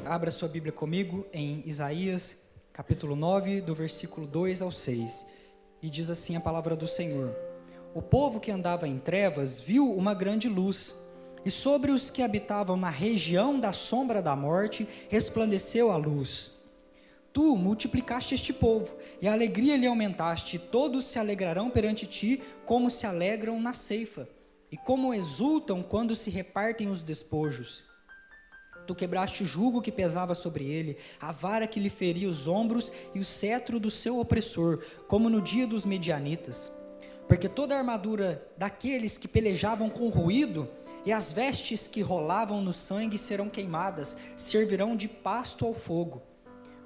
Abra sua Bíblia comigo em Isaías, capítulo 9, do versículo 2 ao 6. E diz assim a palavra do Senhor: O povo que andava em trevas viu uma grande luz, e sobre os que habitavam na região da sombra da morte resplandeceu a luz. Tu multiplicaste este povo, e a alegria lhe aumentaste, e todos se alegrarão perante ti, como se alegram na ceifa, e como exultam quando se repartem os despojos. Tu quebraste o jugo que pesava sobre ele, a vara que lhe feria os ombros e o cetro do seu opressor, como no dia dos medianitas. Porque toda a armadura daqueles que pelejavam com ruído e as vestes que rolavam no sangue serão queimadas, servirão de pasto ao fogo.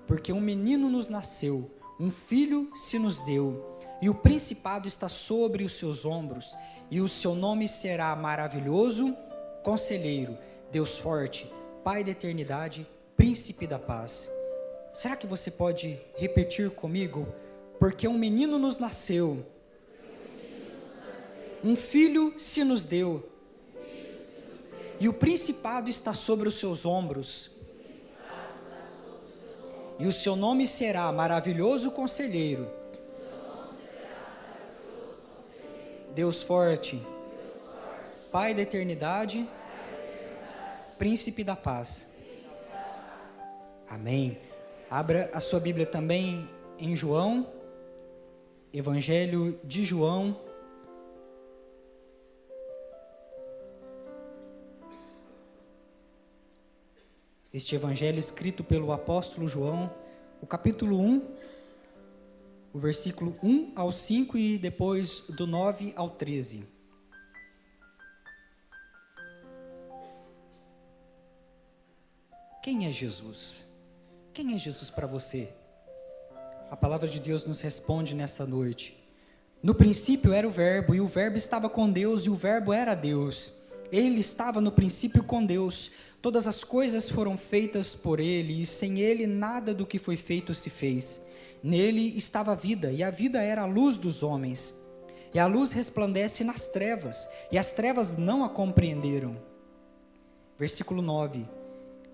Porque um menino nos nasceu, um filho se nos deu, e o principado está sobre os seus ombros, e o seu nome será Maravilhoso, Conselheiro, Deus Forte, Pai da Eternidade, Príncipe da Paz. Será que você pode repetir comigo? Porque um menino nos nasceu, um filho se nos deu, e o principado está sobre os seus ombros, e o seu nome será Maravilhoso Conselheiro, Deus Forte, Pai da Eternidade, Príncipe da Paz. Amém. Abra a sua Bíblia também em João, Evangelho de João. Este evangelho escrito pelo apóstolo João, o capítulo 1, o versículo 1 ao 5 e depois do 9 ao 13. Quem é Jesus? Quem é Jesus para você? A palavra de Deus nos responde nessa noite. No princípio era o Verbo, e o Verbo estava com Deus, e o Verbo era Deus. Ele estava no princípio com Deus. Todas as coisas foram feitas por Ele, e sem Ele nada do que foi feito se fez. Nele estava a vida, e a vida era a luz dos homens. E a luz resplandece nas trevas, e as trevas não a compreenderam. Versículo 9.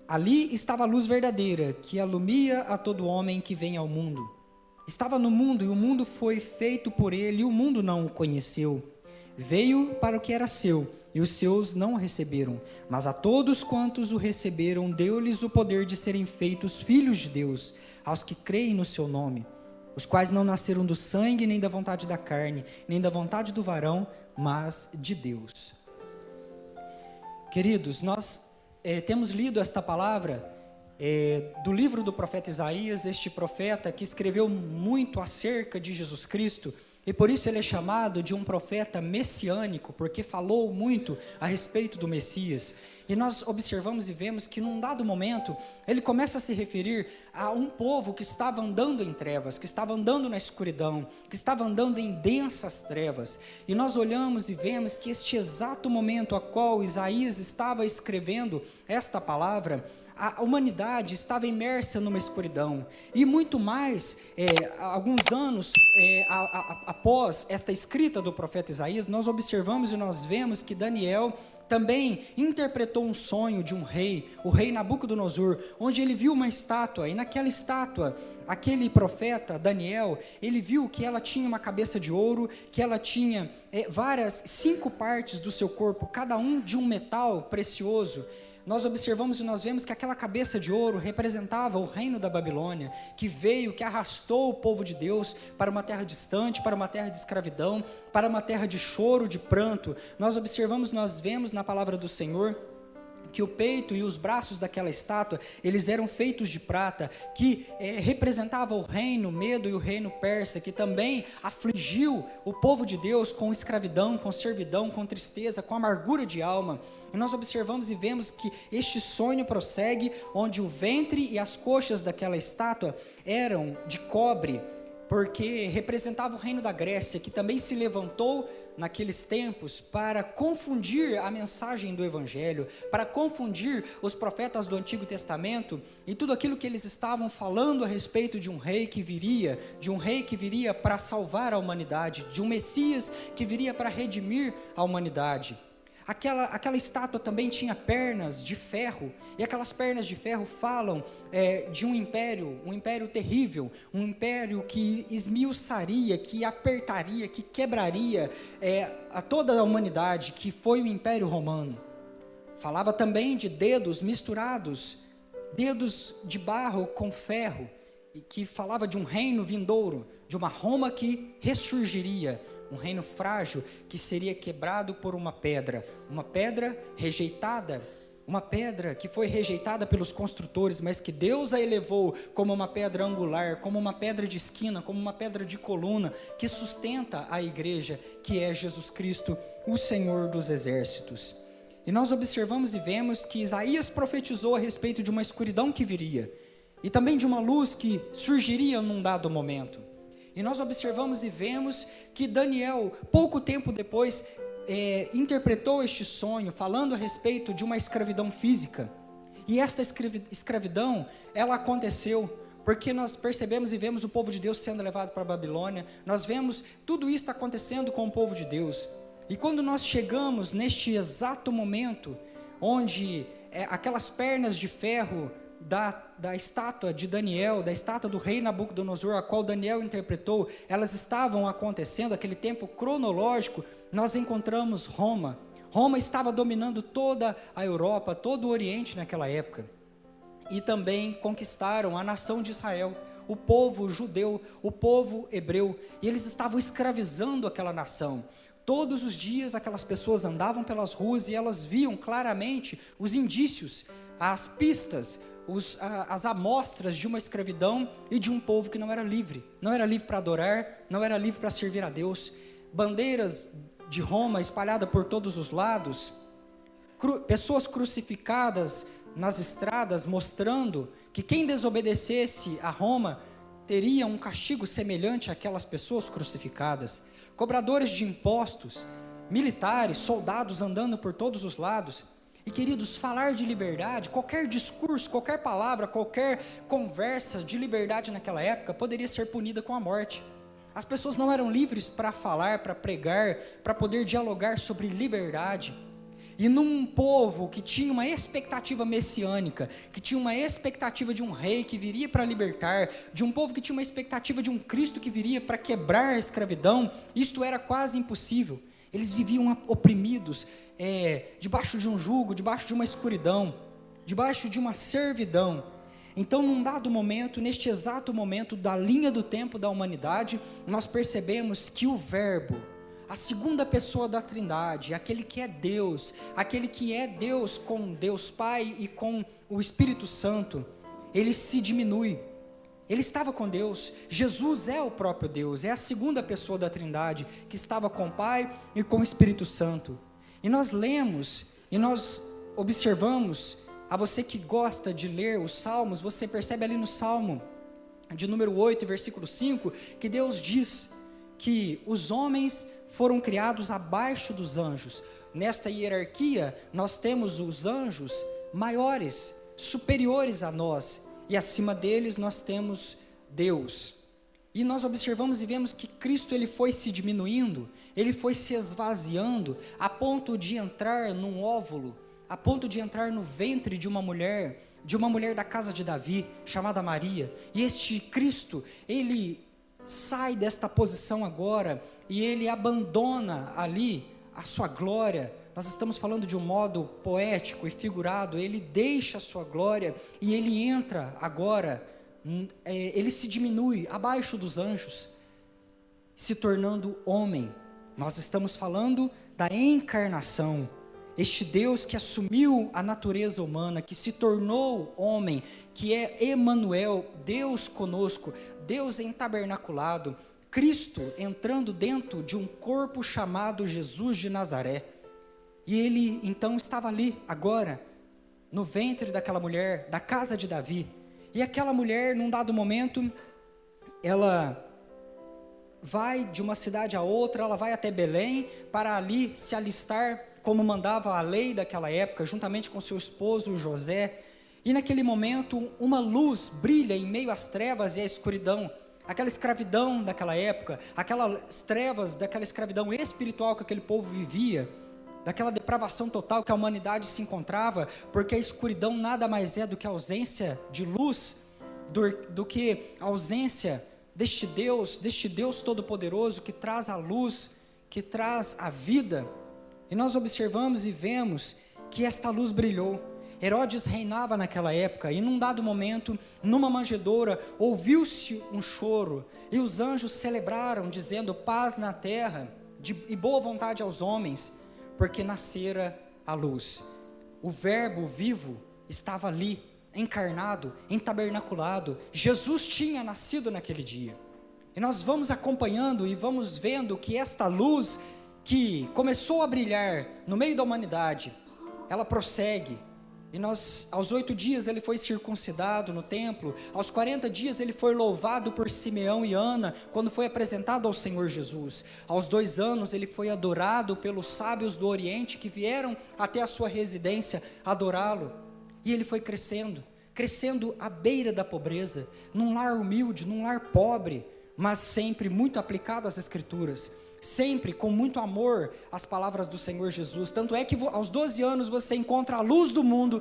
Ali estava a luz verdadeira, que alumia a todo homem que vem ao mundo. Estava no mundo, e o mundo foi feito por ele, e o mundo não o conheceu. Veio para o que era seu, e os seus não o receberam. Mas a todos quantos o receberam, deu-lhes o poder de serem feitos filhos de Deus, aos que creem no seu nome, os quais não nasceram do sangue, nem da vontade da carne, nem da vontade do varão, mas de Deus. Queridos, nós temos lido esta palavra do livro do profeta Isaías, este profeta que escreveu muito acerca de Jesus Cristo, e por isso ele é chamado de um profeta messiânico, porque falou muito a respeito do Messias. E nós observamos e vemos que num dado momento, ele começa a se referir a um povo que estava andando em trevas, que estava andando na escuridão, que estava andando em densas trevas. E nós olhamos e vemos que este exato momento a qual Isaías estava escrevendo esta palavra, a humanidade estava imersa numa escuridão. E muito mais, alguns anos após esta escrita do profeta Isaías, nós observamos e nós vemos que Daniel também interpretou um sonho de um rei, o rei Nabucodonosor, onde ele viu uma estátua, e naquela estátua, aquele profeta, Daniel, ele viu que ela tinha uma cabeça de ouro, que ela tinha 5 partes do seu corpo, cada um de um metal precioso. Nós observamos e nós vemos que aquela cabeça de ouro representava o reino da Babilônia, que veio, que arrastou o povo de Deus para uma terra distante, para uma terra de escravidão, para uma terra de choro, de pranto. Nós observamos, nós vemos na palavra do Senhor que o peito e os braços daquela estátua, eles eram feitos de prata, que representava o reino Medo e o reino Persa, que também afligiu o povo de Deus com escravidão, com servidão, com tristeza, com amargura de alma. E nós observamos e vemos que este sonho prossegue, onde o ventre e as coxas daquela estátua eram de cobre, porque representava o reino da Grécia, que também se levantou naqueles tempos para confundir a mensagem do Evangelho, para confundir os profetas do Antigo Testamento e tudo aquilo que eles estavam falando a respeito de um rei que viria para salvar a humanidade, de um Messias que viria para redimir a humanidade. Aquela estátua também tinha pernas de ferro, e aquelas pernas de ferro falam de um império terrível, um império que esmiuçaria, que apertaria, que quebraria a toda a humanidade, que foi o Império Romano. Falava também de dedos misturados, dedos de barro com ferro, e que falava de um reino vindouro, de uma Roma que ressurgiria, um reino frágil que seria quebrado por uma pedra rejeitada, uma pedra que foi rejeitada pelos construtores, mas que Deus a elevou como uma pedra angular, como uma pedra de esquina, como uma pedra de coluna, que sustenta a igreja, que é Jesus Cristo, o Senhor dos exércitos. E nós observamos e vemos que Isaías profetizou a respeito de uma escuridão que viria, e também de uma luz que surgiria num dado momento. E nós observamos e vemos que Daniel, pouco tempo depois, interpretou este sonho, falando a respeito de uma escravidão física. E esta escravidão, ela aconteceu, porque nós percebemos e vemos o povo de Deus sendo levado para a Babilônia, nós vemos tudo isso acontecendo com o povo de Deus. E quando nós chegamos neste exato momento, onde aquelas pernas de ferro da estátua de Daniel, da estátua do rei Nabucodonosor, a qual Daniel interpretou, elas estavam acontecendo, aquele tempo cronológico, nós encontramos Roma. Roma estava dominando toda a Europa, todo o Oriente naquela época. E também conquistaram a nação de Israel, o povo judeu, o povo hebreu, e eles estavam escravizando aquela nação. Todos os dias aquelas pessoas andavam pelas ruas e elas viam claramente os indícios, as pistas, as amostras de uma escravidão e de um povo que não era livre para adorar, não era livre para servir a Deus. Bandeiras de Roma espalhadas por todos os lados, pessoas crucificadas nas estradas, mostrando que quem desobedecesse a Roma teria um castigo semelhante àquelas pessoas crucificadas. Cobradores de impostos, militares, soldados andando por todos os lados. E queridos, falar de liberdade, qualquer discurso, qualquer palavra, qualquer conversa de liberdade naquela época poderia ser punida com a morte. As pessoas não eram livres para falar, para pregar, para poder dialogar sobre liberdade. E num povo que tinha uma expectativa messiânica, que tinha uma expectativa de um rei que viria para libertar, de um povo que tinha uma expectativa de um Cristo que viria para quebrar a escravidão, isto era quase impossível. Eles viviam oprimidos, debaixo de um jugo, debaixo de uma escuridão, debaixo de uma servidão. Então, num dado momento, neste exato momento da linha do tempo da humanidade, nós percebemos que o Verbo, a segunda pessoa da Trindade, aquele que é Deus com Deus Pai e com o Espírito Santo, ele se diminui. Ele estava com Deus. Jesus é o próprio Deus, é a segunda pessoa da Trindade, que estava com o Pai e com o Espírito Santo. E nós lemos, e nós observamos, a você que gosta de ler os Salmos, você percebe ali no Salmo de número 8, versículo 5, que Deus diz que os homens foram criados abaixo dos anjos. Nesta hierarquia, nós temos os anjos maiores, superiores a nós, e acima deles nós temos Deus. E nós observamos e vemos que Cristo ele foi se diminuindo, ele foi se esvaziando, a ponto de entrar num óvulo, a ponto de entrar no ventre de uma mulher da casa de Davi, chamada Maria. E este Cristo, ele sai desta posição agora, e ele abandona ali a sua glória. Nós estamos falando de um modo poético e figurado. Ele deixa a sua glória, e ele entra agora, ele se diminui abaixo dos anjos, se tornando homem. Nós estamos falando da encarnação. Este Deus que assumiu a natureza humana, que se tornou homem, que é Emanuel, Deus conosco, Deus entabernaculado, Cristo entrando dentro de um corpo chamado Jesus de Nazaré. E ele então estava ali, agora, no ventre daquela mulher, da casa de Davi. E aquela mulher, num dado momento, ela vai de uma cidade a outra, ela vai até Belém, para ali se alistar, como mandava a lei daquela época, juntamente com seu esposo José. E naquele momento, uma luz brilha em meio às trevas e à escuridão. Aquela escravidão daquela época, aquelas trevas daquela escravidão espiritual que aquele povo vivia, daquela depravação total que a humanidade se encontrava, porque a escuridão nada mais é do que a ausência de luz, do que a ausência deste Deus Todo-Poderoso que traz a luz, que traz a vida. E nós observamos e vemos que esta luz brilhou. Herodes reinava naquela época, e num dado momento, numa manjedoura, ouviu-se um choro, e os anjos celebraram, dizendo: paz na terra e boa vontade aos homens, porque nascera a luz. O Verbo vivo estava ali, encarnado, entabernaculado. Jesus tinha nascido naquele dia. E nós vamos acompanhando e vamos vendo que esta luz que começou a brilhar no meio da humanidade, ela prossegue. E aos 8 dias ele foi circuncidado no templo, aos 40 dias ele foi louvado por Simeão e Ana, quando foi apresentado ao Senhor Jesus. Aos 2 anos ele foi adorado pelos sábios do Oriente, que vieram até a sua residência adorá-lo. E ele foi crescendo à beira da pobreza, num lar humilde, num lar pobre, mas sempre muito aplicado às Escrituras, sempre com muito amor às palavras do Senhor Jesus. Tanto é que aos 12 anos você encontra a luz do mundo,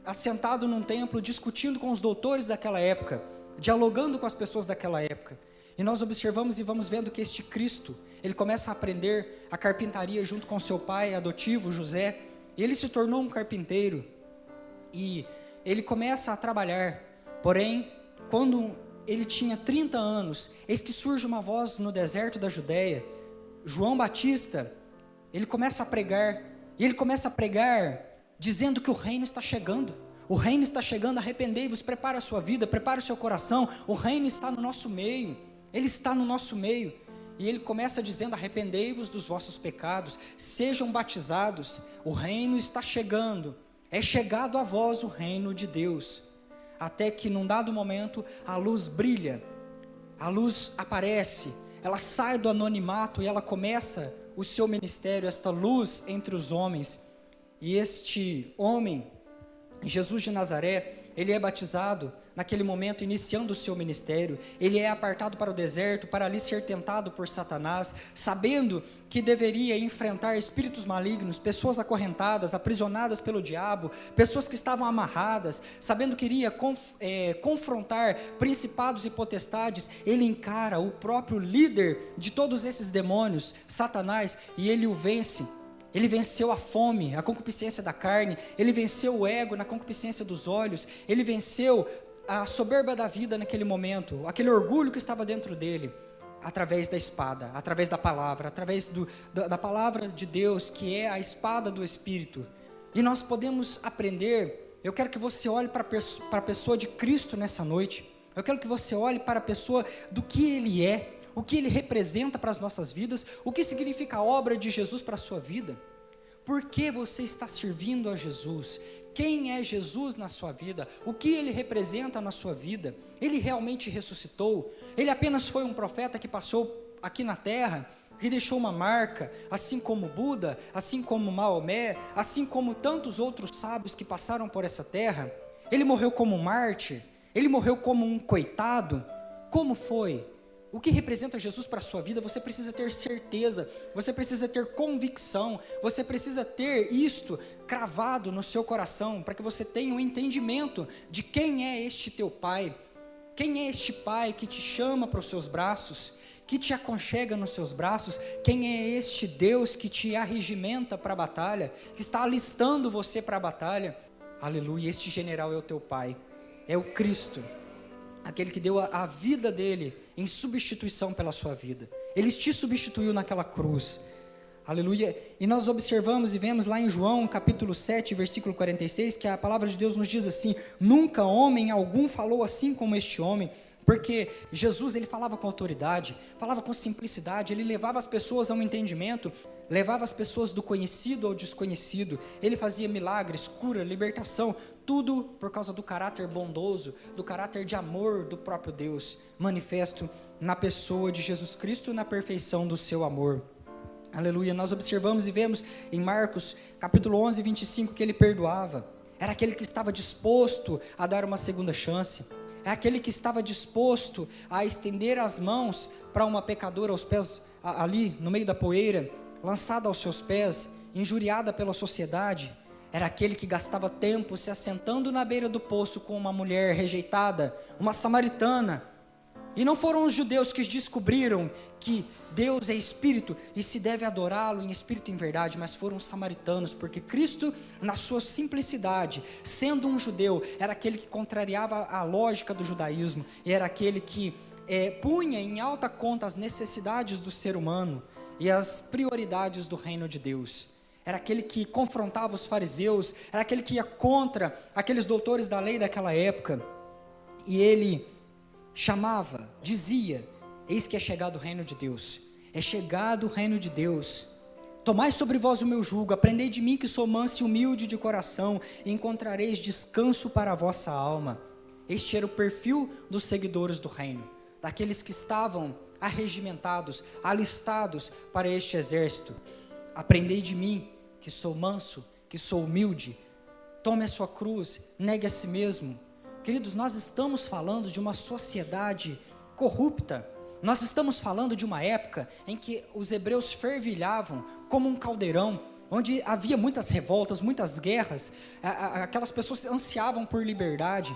assentado num templo, discutindo com os doutores daquela época, dialogando com as pessoas daquela época. E nós observamos e vamos vendo que este Cristo, ele começa a aprender a carpintaria junto com seu pai adotivo, José, e ele se tornou um carpinteiro, e ele começa a trabalhar. Porém, quando ele tinha 30 anos, eis que surge uma voz no deserto da Judeia. João Batista, ele começa a pregar, e ele começa a pregar dizendo que o reino está chegando, arrependei-vos, prepara a sua vida, prepara o seu coração, o reino está no nosso meio, ele está no nosso meio. E ele começa dizendo: arrependei-vos dos vossos pecados, sejam batizados, o reino está chegando, é chegado a vós o reino de Deus. Até que num dado momento a luz brilha, a luz aparece, ela sai do anonimato e ela começa o seu ministério, esta luz entre os homens. E este homem, Jesus de Nazaré, ele é batizado naquele momento, iniciando o seu ministério. Ele é apartado para o deserto, para ali ser tentado por Satanás, sabendo que deveria enfrentar espíritos malignos, pessoas acorrentadas, aprisionadas pelo diabo, pessoas que estavam amarradas, sabendo que iria confrontar principados e potestades. Ele encara o próprio líder de todos esses demônios, Satanás, e ele o vence. Ele venceu a fome, a concupiscência da carne, ele venceu o ego na concupiscência dos olhos, ele venceu a soberba da vida naquele momento, aquele orgulho que estava dentro dele, através da espada, através da palavra, através da palavra de Deus, que é a espada do Espírito. E nós podemos aprender. Eu quero que você olhe para a pessoa de Cristo nessa noite. Eu quero que você olhe para a pessoa do que Ele é, o que Ele representa para as nossas vidas, o que significa a obra de Jesus para a sua vida. Por que você está servindo a Jesus? Quem é Jesus na sua vida? O que Ele representa na sua vida? Ele realmente ressuscitou? Ele apenas foi um profeta que passou aqui na terra, que deixou uma marca, assim como Buda, assim como Maomé, assim como tantos outros sábios que passaram por essa terra? Ele morreu como um mártir? Ele morreu como um coitado? Como foi? O que representa Jesus para a sua vida? Você precisa ter certeza, você precisa ter convicção, você precisa ter isto cravado no seu coração, para que você tenha um entendimento de quem é este teu Pai, quem é este Pai que te chama para os seus braços, que te aconchega nos seus braços, quem é este Deus que te arregimenta para a batalha, que está alistando você para a batalha. Aleluia, este general é o teu Pai, é o Cristo, aquele que deu a vida dele em substituição pela sua vida. Ele te substituiu naquela cruz. Aleluia. E nós observamos e vemos lá em João capítulo 7, versículo 46, que a palavra de Deus nos diz assim: nunca homem algum falou assim como este homem. Porque Jesus, ele falava com autoridade, falava com simplicidade, ele levava as pessoas a um entendimento, levava as pessoas do conhecido ao desconhecido, ele fazia milagres, cura, libertação, tudo por causa do caráter bondoso, do caráter de amor do próprio Deus, manifesto na pessoa de Jesus Cristo, na perfeição do seu amor. Aleluia. Nós observamos e vemos em Marcos capítulo 11, 25, que ele perdoava, era aquele que estava disposto a dar uma segunda chance, é aquele que estava disposto a estender as mãos para uma pecadora aos pés, ali no meio da poeira, lançada aos seus pés, injuriada pela sociedade, era aquele que gastava tempo se assentando na beira do poço com uma mulher rejeitada, uma samaritana. E não foram os judeus que descobriram que Deus é Espírito e se deve adorá-lo em Espírito e em verdade, mas foram os samaritanos, porque Cristo, na sua simplicidade, sendo um judeu, era aquele que contrariava a lógica do judaísmo, e era aquele que punha em alta conta as necessidades do ser humano e as prioridades do reino de Deus. Era aquele que confrontava os fariseus, era aquele que ia contra aqueles doutores da lei daquela época, e ele chamava, dizia: eis que é chegado o reino de Deus, é chegado o reino de Deus, tomai sobre vós o meu jugo, aprendei de mim que sou manso e humilde de coração, e encontrareis descanso para a vossa alma. Este era o perfil dos seguidores do reino, daqueles que estavam arregimentados, alistados para este exército. Aprendei de mim que sou manso, que sou humilde, tome a sua cruz, negue a si mesmo. Queridos, nós estamos falando de uma sociedade corrupta, nós estamos falando de uma época em que os hebreus fervilhavam como um caldeirão, onde havia muitas revoltas, muitas guerras, aquelas pessoas ansiavam por liberdade.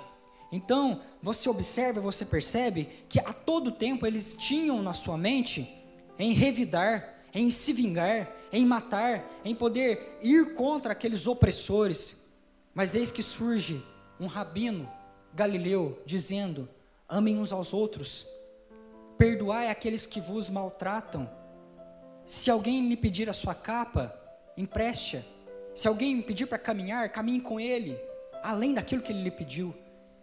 Então, você observa, você percebe que a todo tempo eles tinham na sua mente em revidar, em se vingar, em matar, em poder ir contra aqueles opressores. Mas eis que surge um rabino galileu dizendo: amem uns aos outros, perdoai aqueles que vos maltratam. Se alguém lhe pedir a sua capa, empreste-a. Se alguém me pedir para caminhar, caminhe com ele, além daquilo que ele lhe pediu.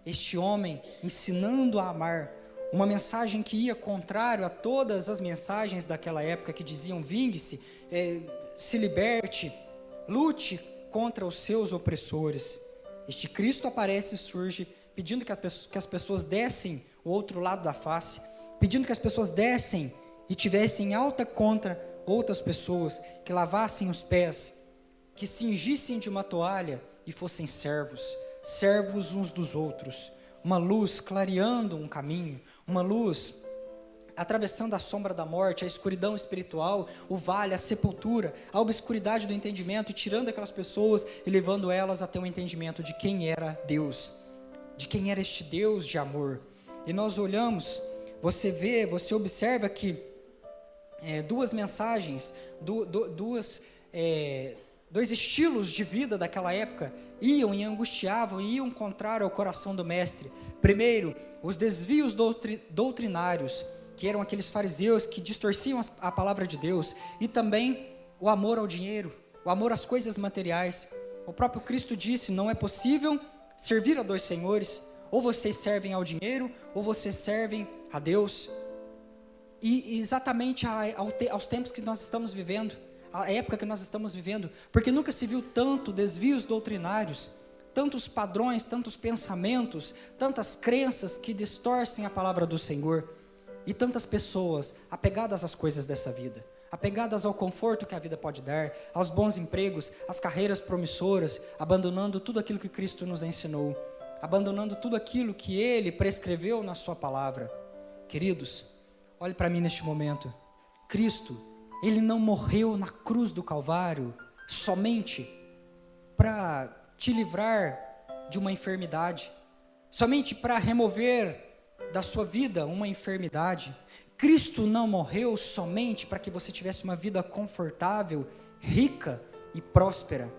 Este homem ensinando a amar, uma mensagem que ia contrário a todas as mensagens daquela época que diziam: vingue-se, se liberte, lute contra os seus opressores. Este Cristo aparece e surge pedindo que as pessoas dessem o outro lado da face, pedindo que as pessoas dessem e tivessem alta contra outras pessoas, que lavassem os pés, que cingissem de uma toalha e fossem servos uns dos outros, uma luz clareando um caminho, uma luz atravessando a sombra da morte, a escuridão espiritual, o vale, a sepultura, a obscuridade do entendimento, e tirando aquelas pessoas e levando elas até o entendimento de quem era Deus, de quem era este Deus de amor. E nós olhamos, você vê, você observa que duas mensagens, dois estilos de vida daquela época iam e angustiavam e iam contrário ao coração do mestre. Primeiro, os desvios doutrinários, que eram aqueles fariseus que distorciam a palavra de Deus, e também o amor ao dinheiro, o amor às coisas materiais. O próprio Cristo disse: não é possível servir a dois senhores, ou vocês servem ao dinheiro, ou vocês servem a Deus. E exatamente aos tempos que nós estamos vivendo, a época que nós estamos vivendo, porque nunca se viu tanto desvios doutrinários, tantos padrões, tantos pensamentos, tantas crenças que distorcem a palavra do Senhor, e tantas pessoas apegadas às coisas dessa vida, apegadas ao conforto que a vida pode dar, aos bons empregos, às carreiras promissoras, abandonando tudo aquilo que Cristo nos ensinou, abandonando tudo aquilo que Ele prescreveu na sua palavra. Queridos, olhe para mim neste momento. Cristo, Ele não morreu na cruz do Calvário somente para te livrar de uma enfermidade, somente para remover da sua vida uma enfermidade. Cristo não morreu somente para que você tivesse uma vida confortável, rica e próspera.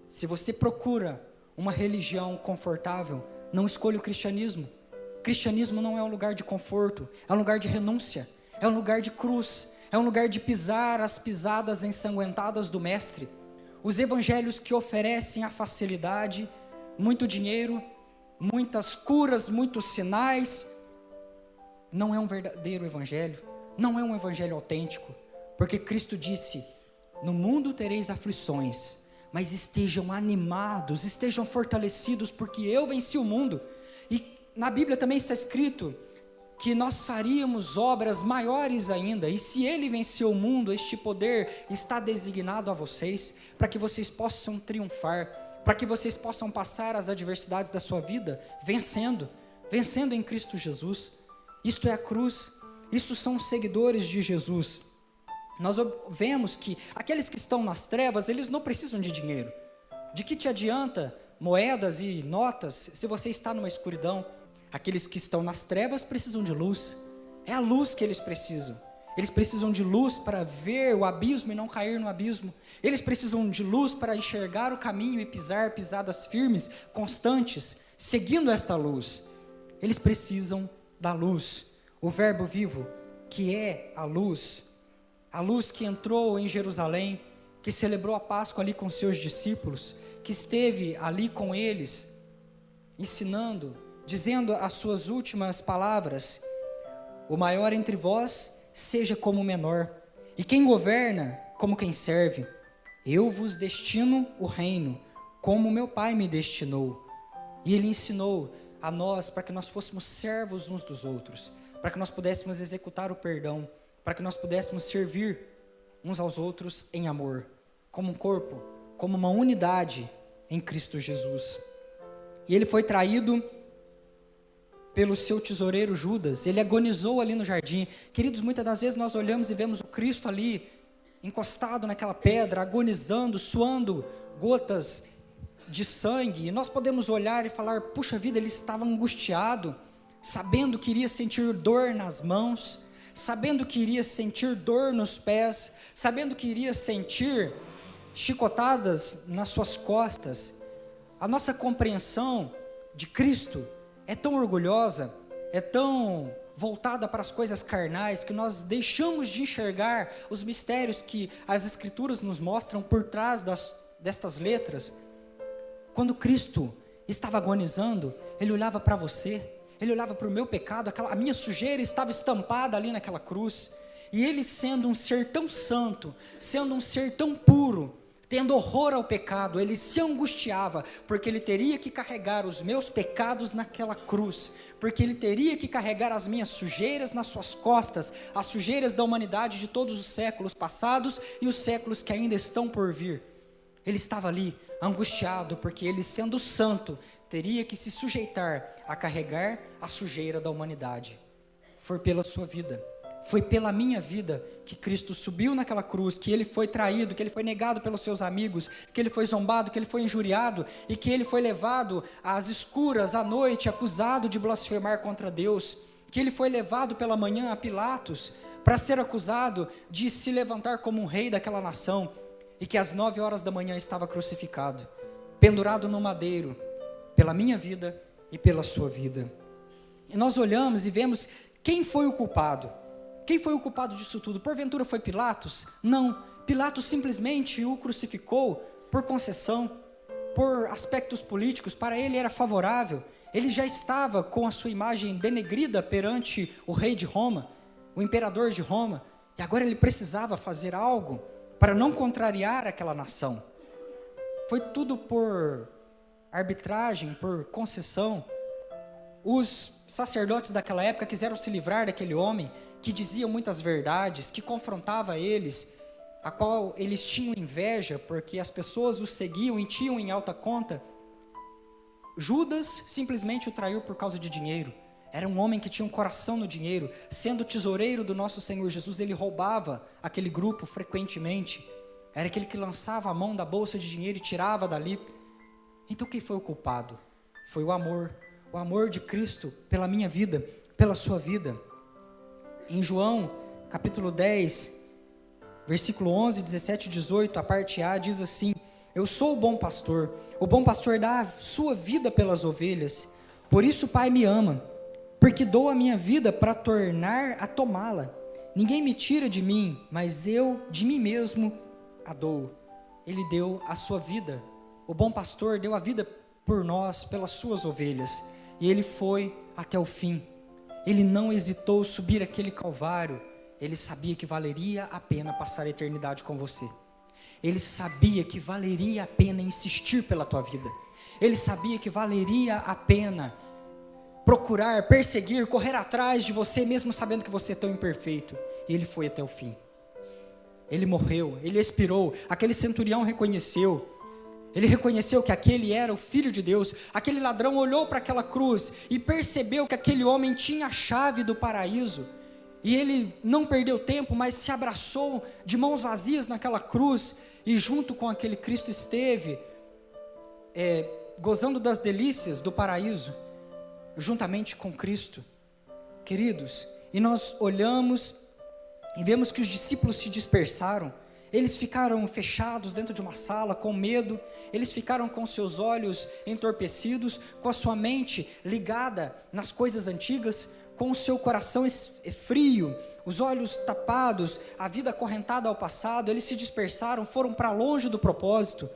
Se você procura uma religião confortável, não escolha o cristianismo. O cristianismo não é um lugar de conforto, é um lugar de renúncia, é um lugar de cruz, é um lugar de pisar as pisadas ensanguentadas do mestre. Os evangelhos que oferecem a facilidade, muito dinheiro, muitas curas, muitos sinais, não é um verdadeiro evangelho, não é um evangelho autêntico, porque Cristo disse: no mundo tereis aflições, mas estejam animados, estejam fortalecidos, porque eu venci o mundo. E na Bíblia também está escrito que nós faríamos obras maiores ainda, e se Ele venceu o mundo, este poder está designado a vocês, para que vocês possam triunfar, para que vocês possam passar as adversidades da sua vida, vencendo em Cristo Jesus. Isto é a cruz, isto são os seguidores de Jesus. nós vemos que aqueles que estão nas trevas, eles não precisam de dinheiro. De que te adianta moedas e notas se você está numa escuridão? Aqueles que estão nas trevas precisam de luz. É a luz que eles precisam. Eles precisam de luz para ver o abismo e não cair no abismo. Eles precisam de luz para enxergar o caminho e pisar pisadas firmes, constantes, seguindo esta luz. Eles precisam da luz. O Verbo vivo, que é a luz que entrou em Jerusalém, que celebrou a Páscoa ali com seus discípulos, que esteve ali com eles, ensinando, dizendo as suas últimas palavras: o maior entre vós seja como o menor, e quem governa como quem serve. Eu vos destino o reino, como meu Pai me destinou. E Ele ensinou a nós para que nós fôssemos servos uns dos outros, para que nós pudéssemos executar o perdão, para que nós pudéssemos servir uns aos outros em amor, como um corpo, como uma unidade em Cristo Jesus. E Ele foi traído pelo seu tesoureiro Judas. Ele agonizou ali no jardim. Queridos, muitas das vezes nós olhamos e vemos o Cristo ali, encostado naquela pedra, agonizando, suando gotas de sangue, e nós podemos olhar e falar: puxa vida, ele estava angustiado, sabendo que iria sentir dor nas mãos, sabendo que iria sentir dor nos pés, sabendo que iria sentir chicotadas nas suas costas. A nossa compreensão de Cristo é tão orgulhosa, é tão voltada para as coisas carnais, que nós deixamos de enxergar os mistérios que as Escrituras nos mostram por trás destas letras. Quando Cristo estava agonizando, Ele olhava para você, Ele olhava para o meu pecado, a minha sujeira estava estampada ali naquela cruz, e Ele, sendo um ser tão santo, sendo um ser tão puro, tendo horror ao pecado, Ele se angustiava, porque Ele teria que carregar os meus pecados naquela cruz, porque Ele teria que carregar as minhas sujeiras nas suas costas, as sujeiras da humanidade de todos os séculos passados e os séculos que ainda estão por vir. Ele estava ali, angustiado, porque Ele, sendo santo, teria que se sujeitar a carregar a sujeira da humanidade. Foi pela sua vida, foi pela minha vida que Cristo subiu naquela cruz, que Ele foi traído, que Ele foi negado pelos seus amigos, que Ele foi zombado, que Ele foi injuriado, e que Ele foi levado às escuras, à noite, acusado de blasfemar contra Deus, que Ele foi levado pela manhã a Pilatos, para ser acusado de se levantar como um rei daquela nação, e que às 9 horas da manhã estava crucificado, pendurado no madeiro, pela minha vida e pela sua vida. E nós olhamos e vemos quem foi o culpado. Quem foi o culpado disso tudo? Porventura foi Pilatos? Não, Pilatos simplesmente o crucificou por concessão, por aspectos políticos. Para ele era favorável. Ele já estava com a sua imagem denegrida perante o rei de Roma, o imperador de Roma, e agora ele precisava fazer algo para não contrariar aquela nação. Foi tudo por arbitragem, por concessão. Os sacerdotes daquela época quiseram se livrar daquele homem que dizia muitas verdades, que confrontava eles, a qual eles tinham inveja, porque as pessoas o seguiam e tinham em alta conta. Judas simplesmente o traiu por causa de dinheiro. Era um homem que tinha um coração no dinheiro. Sendo tesoureiro do nosso Senhor Jesus, ele roubava aquele grupo frequentemente. Era aquele que lançava a mão da bolsa de dinheiro e tirava dali. Então quem foi o culpado? Foi o amor de Cristo pela minha vida, pela sua vida. Em João, capítulo 10, versículo 11, 17 e 18, a parte A diz assim: eu sou o bom pastor dá a sua vida pelas ovelhas. Por isso o Pai me ama, porque dou a minha vida para tornar a tomá-la. Ninguém me tira de mim, mas eu de mim mesmo a dou. Ele deu a sua vida. O bom pastor deu a vida por nós, pelas suas ovelhas, e ele foi até o fim. Ele não hesitou subir aquele calvário. Ele sabia que valeria a pena passar a eternidade com você. Ele sabia que valeria a pena insistir pela tua vida. Ele sabia que valeria a pena procurar, perseguir, correr atrás de você, mesmo sabendo que você é tão imperfeito. E ele foi até o fim. Ele morreu, ele expirou. Aquele centurião reconheceu. Ele reconheceu que aquele era o Filho de Deus. Aquele ladrão olhou para aquela cruz e percebeu que aquele homem tinha a chave do paraíso. E ele não perdeu tempo, mas se abraçou de mãos vazias naquela cruz, e junto com aquele Cristo esteve, gozando das delícias do paraíso, juntamente com Cristo. Queridos, e nós olhamos e vemos que os discípulos se dispersaram. Eles ficaram fechados dentro de uma sala com medo, eles ficaram com seus olhos entorpecidos, com a sua mente ligada nas coisas antigas, com o seu coração frio, os olhos tapados, a vida acorrentada ao passado. Eles se dispersaram, foram para longe do propósito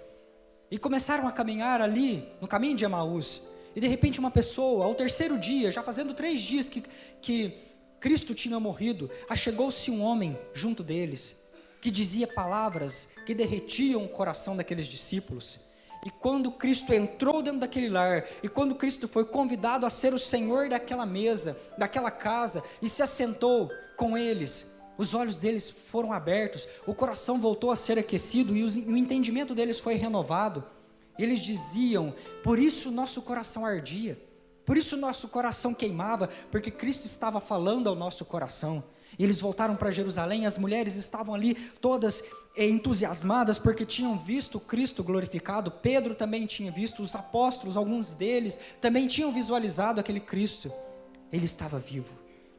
e começaram a caminhar ali no caminho de Emaús. E de repente uma pessoa, ao terceiro dia, já fazendo 3 dias que Cristo tinha morrido, achegou-se um homem junto deles, que dizia palavras que derretiam o coração daqueles discípulos. E quando Cristo entrou dentro daquele lar, e quando Cristo foi convidado a ser o Senhor daquela mesa, daquela casa, e se assentou com eles, os olhos deles foram abertos, o coração voltou a ser aquecido, e o entendimento deles foi renovado. Eles diziam: por isso nosso coração ardia, por isso nosso coração queimava, porque Cristo estava falando ao nosso coração. Eles voltaram para Jerusalém, as mulheres estavam ali todas entusiasmadas, porque tinham visto Cristo glorificado. Pedro também tinha visto, os apóstolos, alguns deles, também tinham visualizado aquele Cristo. Ele estava vivo,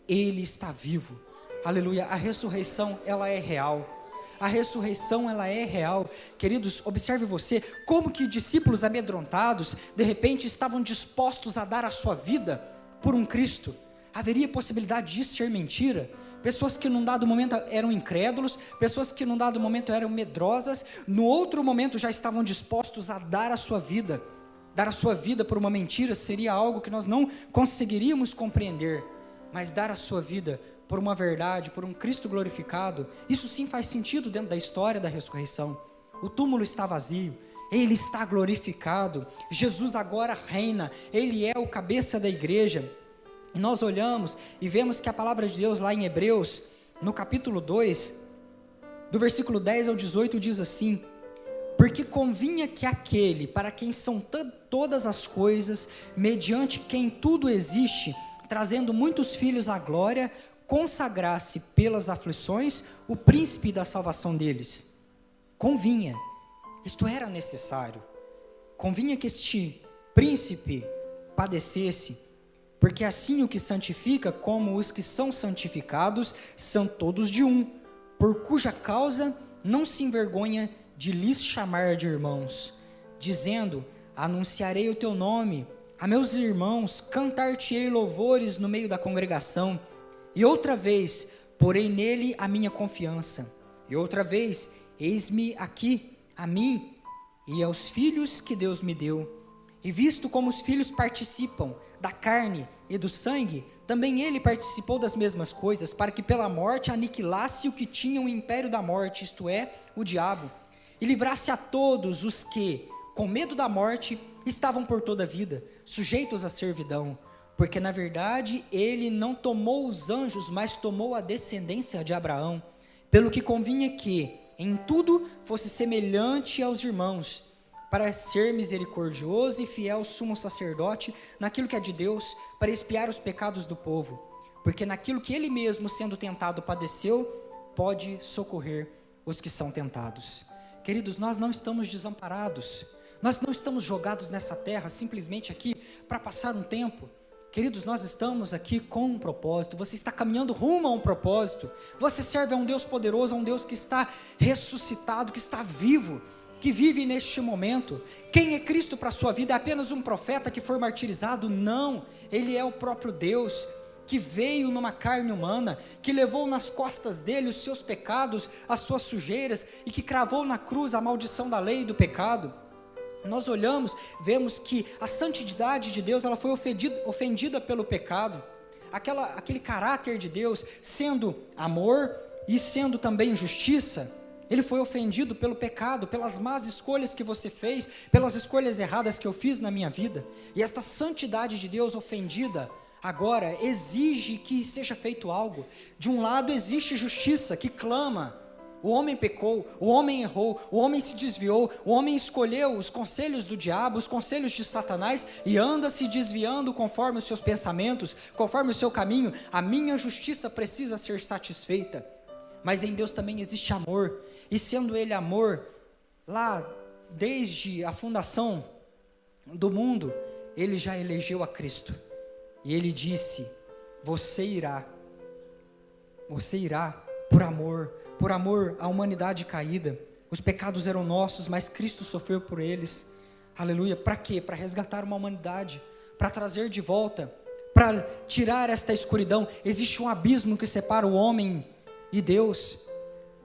Ele está vivo, aleluia. A ressurreição, ela é real. A ressurreição, ela é real. Queridos, observe você, como que discípulos amedrontados, de repente estavam dispostos a dar a sua vida por um Cristo. Haveria possibilidade disso ser mentira? Pessoas que num dado momento eram incrédulos, pessoas que num dado momento eram medrosas, no outro momento já estavam dispostos a dar a sua vida. Dar a sua vida por uma mentira seria algo que nós não conseguiríamos compreender, mas dar a sua vida por uma verdade, por um Cristo glorificado, isso sim faz sentido dentro da história da ressurreição. O túmulo está vazio, Ele está glorificado, Jesus agora reina, Ele é o cabeça da igreja. E nós olhamos e vemos que a palavra de Deus lá em Hebreus, no capítulo 2, do versículo 10 ao 18, diz assim: porque convinha que aquele para quem são todas as coisas, mediante quem tudo existe, trazendo muitos filhos à glória, consagrasse pelas aflições o príncipe da salvação deles. Convinha, isto era necessário, convinha que este príncipe padecesse, porque assim o que santifica como os que são santificados são todos de um, por cuja causa não se envergonha de lhes chamar de irmãos, dizendo: anunciarei o teu nome a meus irmãos, cantar-te-ei louvores no meio da congregação. E outra vez porei nele a minha confiança, e outra vez eis-me aqui a mim e aos filhos que Deus me deu. E visto como os filhos participam da carne e do sangue, também ele participou das mesmas coisas, para que pela morte aniquilasse o que tinha o império da morte, isto é, o diabo, e livrasse a todos os que, com medo da morte, estavam por toda a vida sujeitos à servidão, porque na verdade ele não tomou os anjos, mas tomou a descendência de Abraão, pelo que convinha que em tudo fosse semelhante aos irmãos, para ser misericordioso e fiel sumo sacerdote naquilo que é de Deus, para expiar os pecados do povo, porque naquilo que ele mesmo, sendo tentado, padeceu, pode socorrer os que são tentados. Queridos, nós não estamos desamparados, nós não estamos jogados nessa terra simplesmente aqui para passar um tempo. Queridos, nós estamos aqui com um propósito, você está caminhando rumo a um propósito, você serve a um Deus poderoso, a um Deus que está ressuscitado, que está vivo, que vive neste momento. Quem é Cristo para a sua vida? É apenas um profeta que foi martirizado? Não, Ele é o próprio Deus, que veio numa carne humana, que levou nas costas dele os seus pecados, as suas sujeiras, e que cravou na cruz a maldição da lei e do pecado. Nós olhamos, vemos que a santidade de Deus, ela foi ofendida pelo pecado, aquele caráter de Deus, sendo amor e sendo também justiça, ele foi ofendido pelo pecado, pelas más escolhas que você fez, pelas escolhas erradas que eu fiz na minha vida. E esta santidade de Deus ofendida, agora exige que seja feito algo. De um lado existe justiça que clama, o homem pecou, o homem errou, o homem se desviou, o homem escolheu os conselhos do diabo, os conselhos de Satanás e anda se desviando conforme os seus pensamentos, conforme o seu caminho. A minha justiça precisa ser satisfeita. Mas em Deus também existe amor, e sendo Ele amor, lá desde a fundação do mundo, Ele já elegeu a Cristo, e Ele disse: você irá por amor à humanidade caída. Os pecados eram nossos, mas Cristo sofreu por eles. Aleluia. Para quê? Para resgatar uma humanidade, para trazer de volta, para tirar esta escuridão. Existe um abismo que separa o homem e Deus,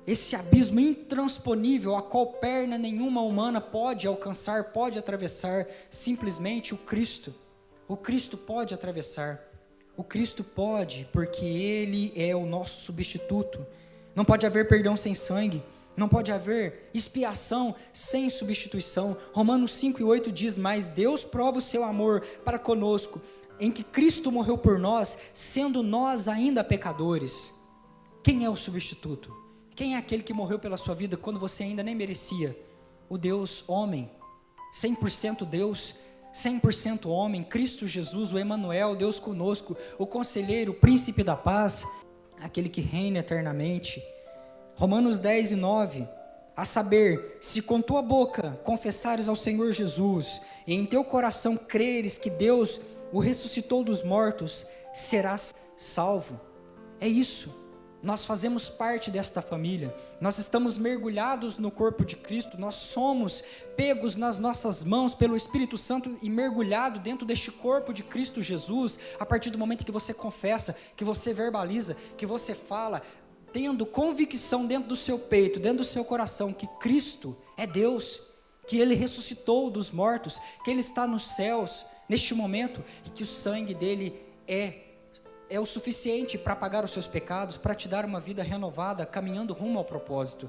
esse abismo intransponível, a qual perna nenhuma humana pode alcançar, pode atravessar. Simplesmente o Cristo pode atravessar. O Cristo pode, porque Ele é o nosso substituto. Não pode haver perdão sem sangue, não pode haver expiação sem substituição. Romanos 5:8 diz: mas Deus prova o seu amor para conosco, em que Cristo morreu por nós, sendo nós ainda pecadores. Quem é o substituto? Quem é aquele que morreu pela sua vida quando você ainda nem merecia? O Deus homem, 100% Deus, 100% homem, Cristo Jesus, o Emanuel, Deus conosco, o conselheiro, o príncipe da paz, aquele que reina eternamente. Romanos 10:9, a saber, se com tua boca confessares ao Senhor Jesus, e em teu coração creres que Deus o ressuscitou dos mortos, serás salvo. É isso. Nós fazemos parte desta família, nós estamos mergulhados no corpo de Cristo, nós somos pegos nas nossas mãos pelo Espírito Santo e mergulhado dentro deste corpo de Cristo Jesus, a partir do momento que você confessa, que você verbaliza, que você fala, tendo convicção dentro do seu peito, dentro do seu coração, que Cristo é Deus, que Ele ressuscitou dos mortos, que Ele está nos céus, neste momento, e que o sangue dEle é o suficiente para pagar os seus pecados, para te dar uma vida renovada, caminhando rumo ao propósito.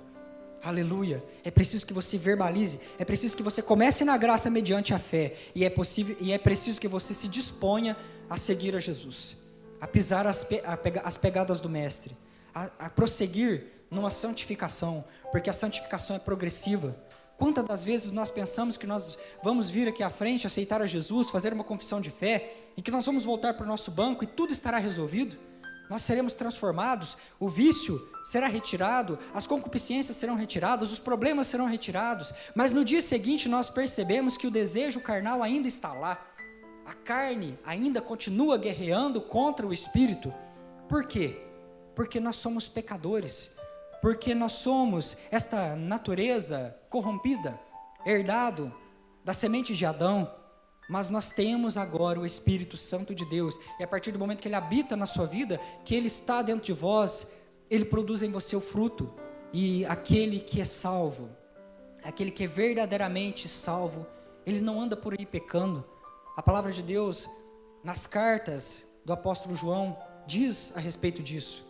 Aleluia. É preciso que você verbalize, é preciso que você comece na graça mediante a fé, e é preciso que você se disponha a seguir a Jesus, a pisar as pegadas do Mestre, a prosseguir numa santificação, porque a santificação é progressiva. Quantas das vezes nós pensamos que nós vamos vir aqui à frente, aceitar a Jesus, fazer uma confissão de fé, e que nós vamos voltar para o nosso banco e tudo estará resolvido? Nós seremos transformados, o vício será retirado, as concupiscências serão retiradas, os problemas serão retirados, mas no dia seguinte nós percebemos que o desejo carnal ainda está lá, a carne ainda continua guerreando contra o Espírito. Por quê? Porque nós somos pecadores, porque nós somos esta natureza corrompida, herdado da semente de Adão, mas nós temos agora o Espírito Santo de Deus, e a partir do momento que Ele habita na sua vida, que Ele está dentro de vós, Ele produz em você o fruto, e aquele que é salvo, aquele que é verdadeiramente salvo, ele não anda por aí pecando. A palavra de Deus, nas cartas do apóstolo João, diz a respeito disso,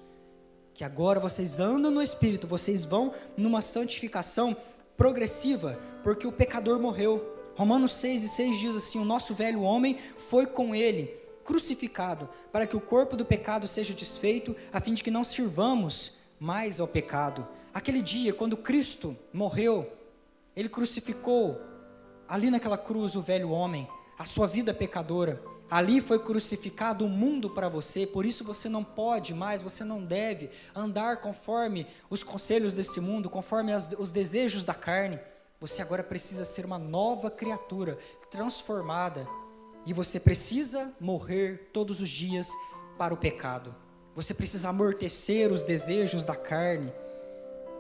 que agora vocês andam no Espírito, vocês vão numa santificação progressiva, porque o pecador morreu. Romanos 6:6 diz assim: o nosso velho homem foi com Ele crucificado, para que o corpo do pecado seja desfeito, a fim de que não sirvamos mais ao pecado. Aquele dia, quando Cristo morreu, Ele crucificou, ali naquela cruz, o velho homem, a sua vida pecadora. Ali foi crucificado o mundo para você, por isso você não pode mais, você não deve andar conforme os conselhos desse mundo, conforme os desejos da carne. Você agora precisa ser uma nova criatura, transformada, e você precisa morrer todos os dias para o pecado. Você precisa amortecer os desejos da carne.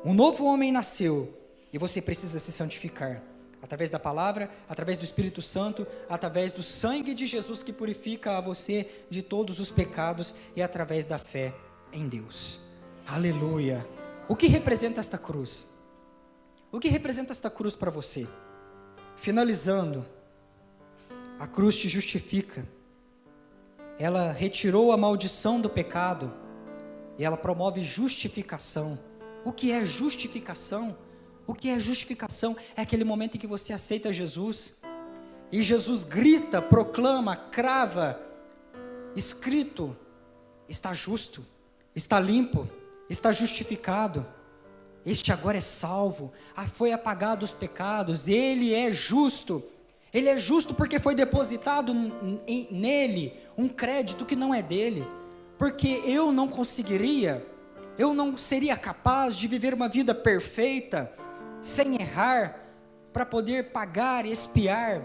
Um novo homem nasceu, e você precisa se santificar. Através da palavra, através do Espírito Santo, através do sangue de Jesus que purifica a você de todos os pecados e através da fé em Deus. Aleluia! O que representa esta cruz? O que representa esta cruz para você? Finalizando, a cruz te justifica. Ela retirou a maldição do pecado e ela promove justificação. O que é justificação? O que é justificação? É aquele momento em que você aceita Jesus, e Jesus grita, proclama, crava, escrito, está justo, está limpo, está justificado. este agora é salvo, foi apagado os pecados, ele é justo. Ele é justo porque foi depositado nele um crédito que não é dele. Porque eu não conseguiria, eu não seria capaz de viver uma vida perfeita, sem errar, para poder pagar e expiar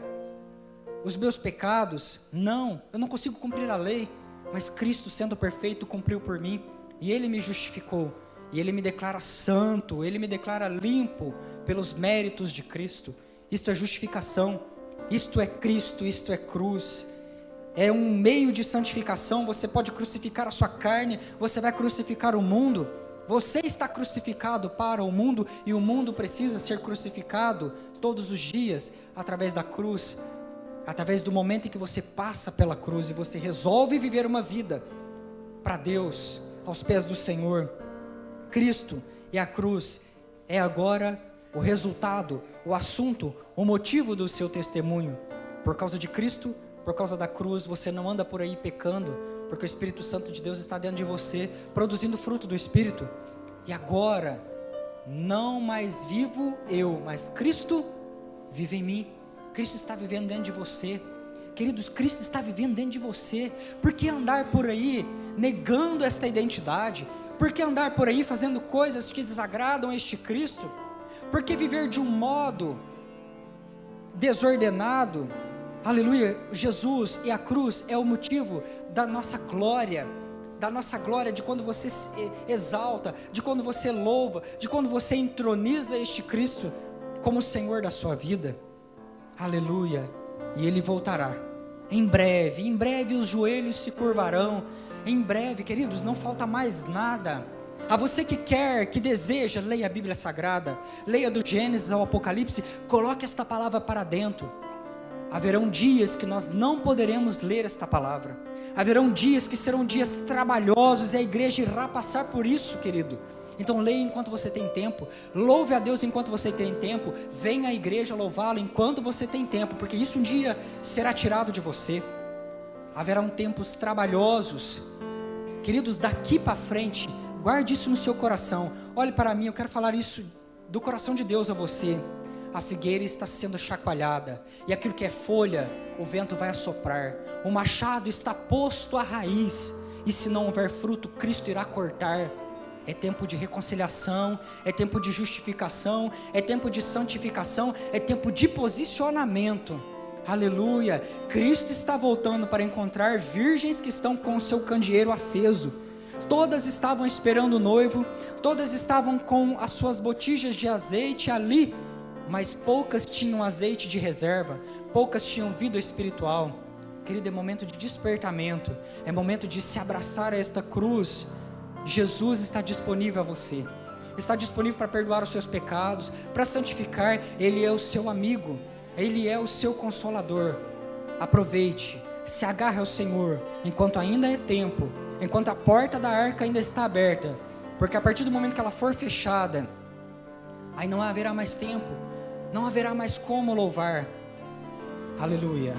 os meus pecados. Não, eu não consigo cumprir a lei, mas Cristo, sendo perfeito, cumpriu por mim, e Ele me justificou, e Ele me declara santo, Ele me declara limpo, pelos méritos de Cristo. Isto é justificação, isto é Cristo, isto é cruz, é um meio de santificação. Você pode crucificar a sua carne, você vai crucificar o mundo, você está crucificado para o mundo, e o mundo precisa ser crucificado todos os dias, através da cruz, através do momento em que você passa pela cruz, e você resolve viver uma vida para Deus, aos pés do Senhor. Cristo e a cruz é agora o resultado, o assunto, o motivo do seu testemunho. Por causa de Cristo, por causa da cruz, você não anda por aí pecando, porque o Espírito Santo de Deus está dentro de você, produzindo fruto do Espírito. E agora, não mais vivo eu, mas Cristo vive em mim. Cristo está vivendo dentro de você. Queridos, Cristo está vivendo dentro de você. Por que andar por aí negando esta identidade? Por que andar por aí fazendo coisas que desagradam este Cristo? Por que viver de um modo desordenado? Aleluia, Jesus e a cruz é o motivo da nossa glória, de quando você se exalta, de quando você louva, de quando você entroniza este Cristo como o Senhor da sua vida. Aleluia, e Ele voltará, em breve os joelhos se curvarão, em breve, queridos, não falta mais nada. A você que quer, que deseja, leia a Bíblia Sagrada, leia do Gênesis ao Apocalipse, coloque esta palavra para dentro. Haverão dias que nós não poderemos ler esta palavra, haverão dias que serão dias trabalhosos, e a igreja irá passar por isso, querido. Então leia enquanto você tem tempo, louve a Deus enquanto você tem tempo, venha à igreja louvá-lo enquanto você tem tempo, porque isso um dia será tirado de você. Haverão tempos trabalhosos, queridos, daqui para frente, guarde isso no seu coração. Olhe para mim, eu quero falar isso do coração de Deus a você. A figueira está sendo chacoalhada, e aquilo que é folha, o vento vai assoprar. O machado está posto à raiz, e se não houver fruto, Cristo irá cortar. É tempo de reconciliação, é tempo de justificação, é tempo de santificação, é tempo de posicionamento. Aleluia, Cristo está voltando para encontrar virgens que estão com o seu candeeiro aceso. Todas estavam esperando o noivo, todas estavam com as suas botijas de azeite ali, mas poucas tinham azeite de reserva, poucas tinham vida espiritual. Querido, é momento de despertamento, é momento de se abraçar a esta cruz. Jesus está disponível a você, está disponível para perdoar os seus pecados, para santificar. Ele é o seu amigo, Ele é o seu consolador. Aproveite, se agarre ao Senhor, enquanto ainda é tempo, enquanto a porta da arca ainda está aberta, porque a partir do momento que ela for fechada, aí não haverá mais tempo, não haverá mais como louvar. Aleluia.